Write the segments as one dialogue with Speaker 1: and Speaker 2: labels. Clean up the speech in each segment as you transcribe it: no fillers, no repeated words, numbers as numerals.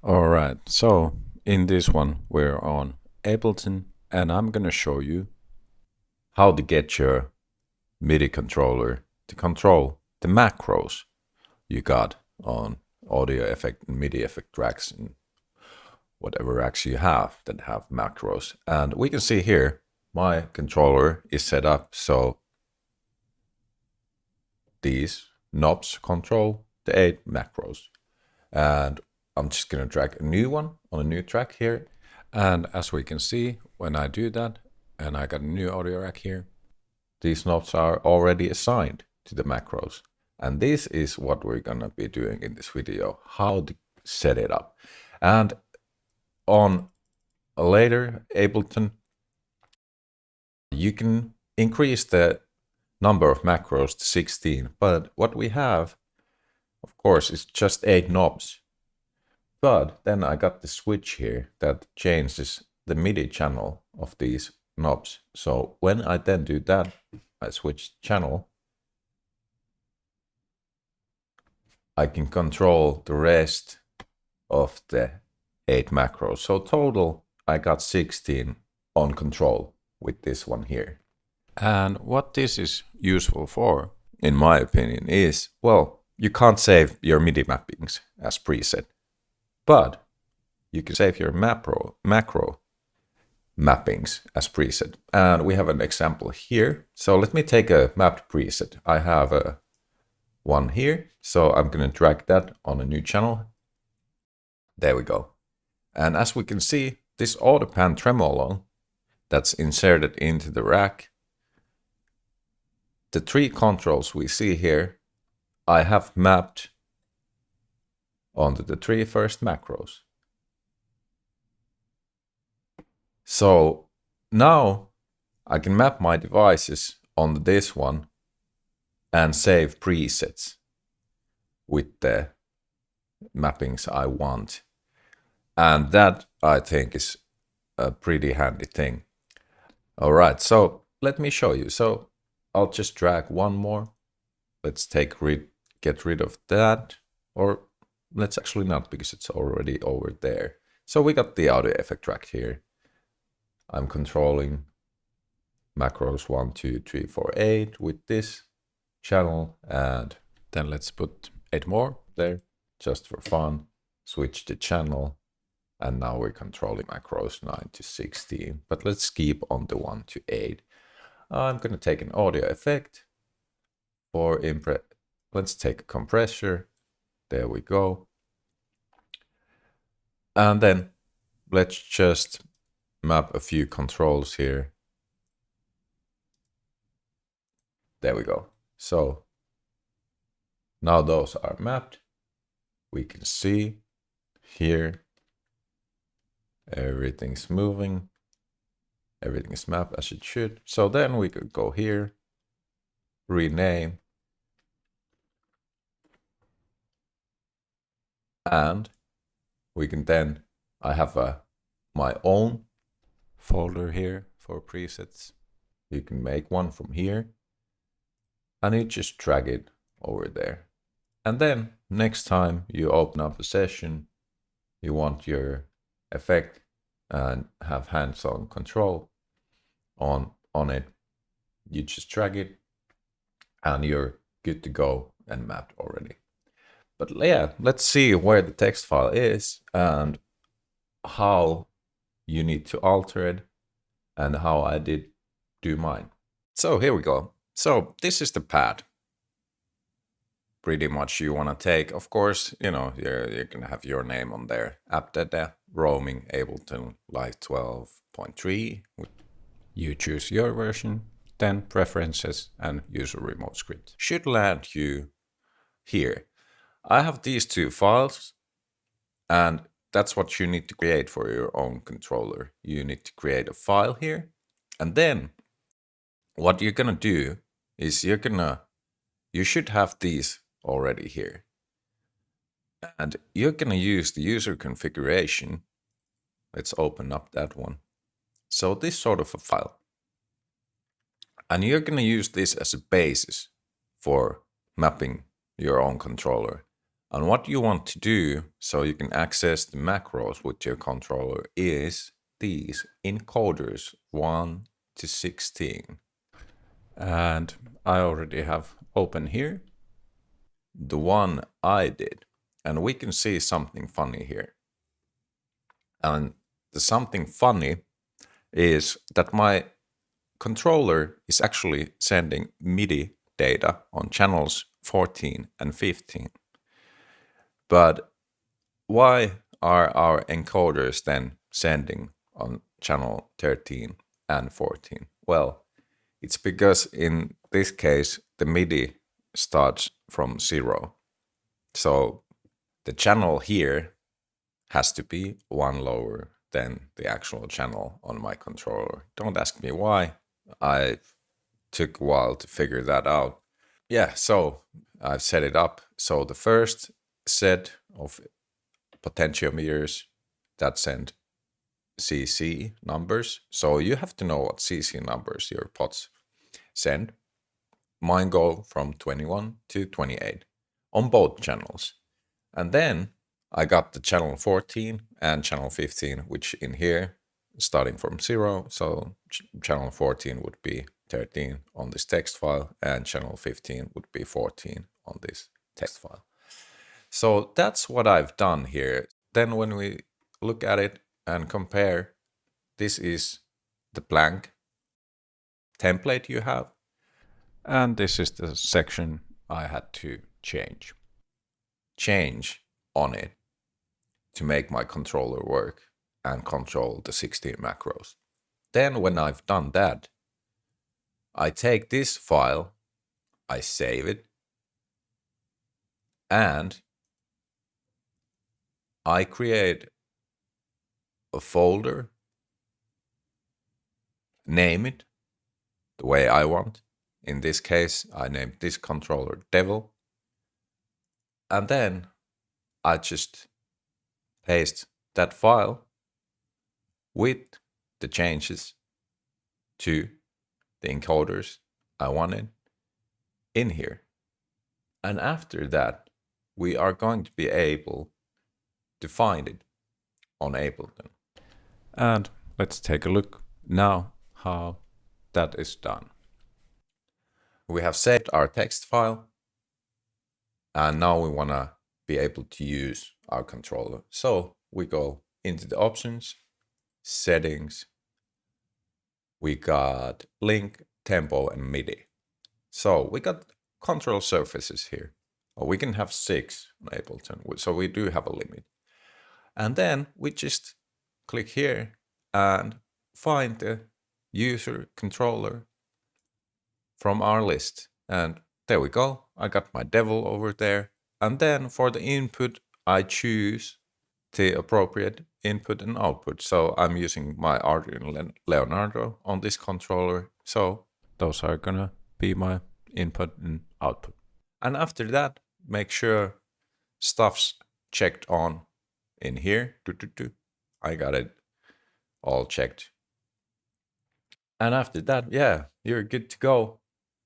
Speaker 1: Alright, so in this one we're on Ableton and I'm gonna show you how to get your MIDI controller to control the macros you got on audio effect and MIDI effect tracks and whatever racks you have that have macros. And we can see here my controller is set up so these knobs control the 8 macros. And I'm just gonna drag a new one on a new track here. And as we can see, when I do that, and I got a new audio rack here, these knobs are already assigned to the macros. And this is what we're gonna be doing in this video, how to set it up. And on a later Ableton, you can increase the number of macros to 16, but what we have, of course, is just 8 knobs. But then I got the switch here that changes the MIDI channel of these knobs. So when I then do that, I switch channel, I can control the rest of the 8 macros. So total, I got 16 on control with this one here. And what this is useful for, in my opinion, is, well, you can't save your MIDI mappings as preset, but you can save your macro mappings as preset. And we have an example here. So let me take a mapped preset. I have a one here. So I'm going to drag that on a new channel. There we go. And as we can see, this auto pan tremolo that's inserted into the rack, the 3 controls we see here, I have mapped onto the 3 first macros. So now I can map my devices on this one and save presets with the mappings I want. And that, I think, is a pretty handy thing. All right, so let me show you. So I'll just drag one more. Let's get rid of that, or let's actually not, because it's already over there. So we got the audio effect track here. I'm controlling macros 1, 2, 3, 4, 8 with this channel, and then let's put 8 more there just for fun. Switch the channel, and now we're controlling macros 9 to 16, but let's keep on the 1 to 8. I'm going to take an audio effect for let's take a compressor. There we go. And then let's just map a few controls here. There we go. So now those are mapped. We can see here everything's moving. Everything is mapped as it should. So then we could go here, rename, and we can then, I have my own folder here for presets. You can make one from here, and you just drag it over there. And then next time you open up a session, you want your effect and have hands-on control on it, you just drag it and you're good to go and mapped already. But yeah, let's see where the text file is and how you need to alter it and how I did do mine. So here we go. So this is the pad. Pretty much you want to take, of course, you know, you're going to have your name on there. App data, roaming, Ableton, Live 12.3. You choose your version, then preferences and user remote script. Should land you here. I have these 2 files, and that's what you need to create for your own controller. You need to create a file here, and then what you're going to do is you should have these already here. And you're going to use the user configuration. Let's open up that one. So this sort of a file. And you're going to use this as a basis for mapping your own controller. And what you want to do so you can access the macros with your controller is these encoders 1 to 16. And I already have open here the one I did. And we can see something funny here. And the something funny is that my controller is actually sending MIDI data on channels 14 and 15. But why are our encoders then sending on channel 13 and 14? Well, it's because in this case, the MIDI starts from 0. So the channel here has to be one lower than the actual channel on my controller. Don't ask me why. I took a while to figure that out. Yeah, so I've set it up. So the first set of potentiometers that send CC numbers. So you have to know what CC numbers your pots send. Mine go from 21 to 28 on both channels. And then I got the channel 14 and channel 15, which in here, starting from 0. So channel 14 would be 13 on this text file, and channel 15 would be 14 on this text file. So that's what I've done here. Then when we look at it and compare, this is the blank template you have. And this is the section I had to change on it to make my controller work and control the 16 macros. Then when I've done that, I take this file, I save it, and I create a folder, name it the way I want. In this case, I named this controller Dewil. And then I just paste that file with the changes to the encoders I wanted in here. And after that, we are going to be able to find it on Ableton. And let's take a look now how that is done. We have saved our text file, and now we want to be able to use our controller. So we go into the options, settings, we got link, tempo, and MIDI. So we got control surfaces here. We can have 6 on Ableton, so we do have a limit. And then we just click here and find the user controller from our list. And there we go. I got my Dewil over there. And then for the input, I choose the appropriate input and output. So I'm using my Arduino Leonardo on this controller. So those are gonna be my input and output. And after that, make sure stuff's checked on in here. I got it all checked. And after that, yeah, you're good to go.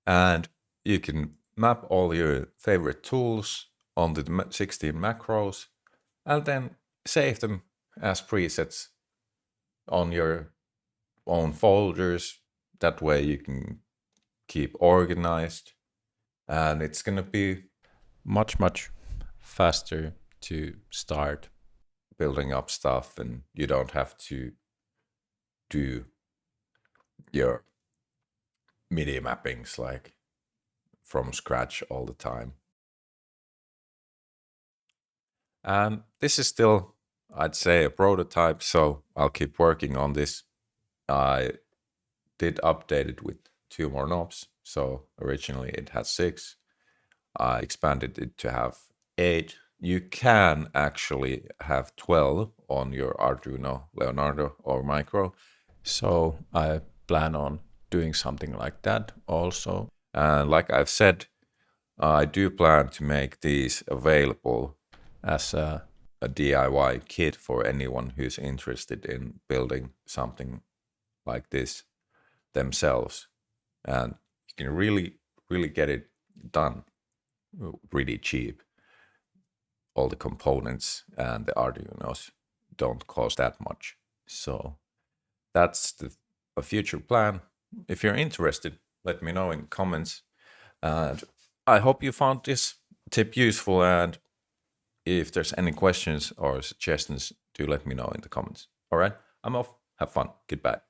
Speaker 1: And you can map all your favorite tools on the 16 macros and then save them as presets on your own folders. That way you can keep organized, and it's gonna be much faster to start building up stuff, and you don't have to do your MIDI mappings like from scratch all the time. And this is still, I'd say, a prototype, so I'll keep working on this. I did update it with 2 more knobs. So originally it had 6. I expanded it to have 8. You can actually have 12 on your Arduino Leonardo or Micro. So I plan on doing something like that also. And like I've said, I do plan to make these available as a DIY kit for anyone who's interested in building something like this themselves. And you can really get it done really cheap. all the components and the Arduinos don't cost that much. So that's a future plan. If you're interested, let me know in the comments. And I hope you found this tip useful. And if there's any questions or suggestions, do let me know in the comments. All right, I'm off. Have fun. Goodbye.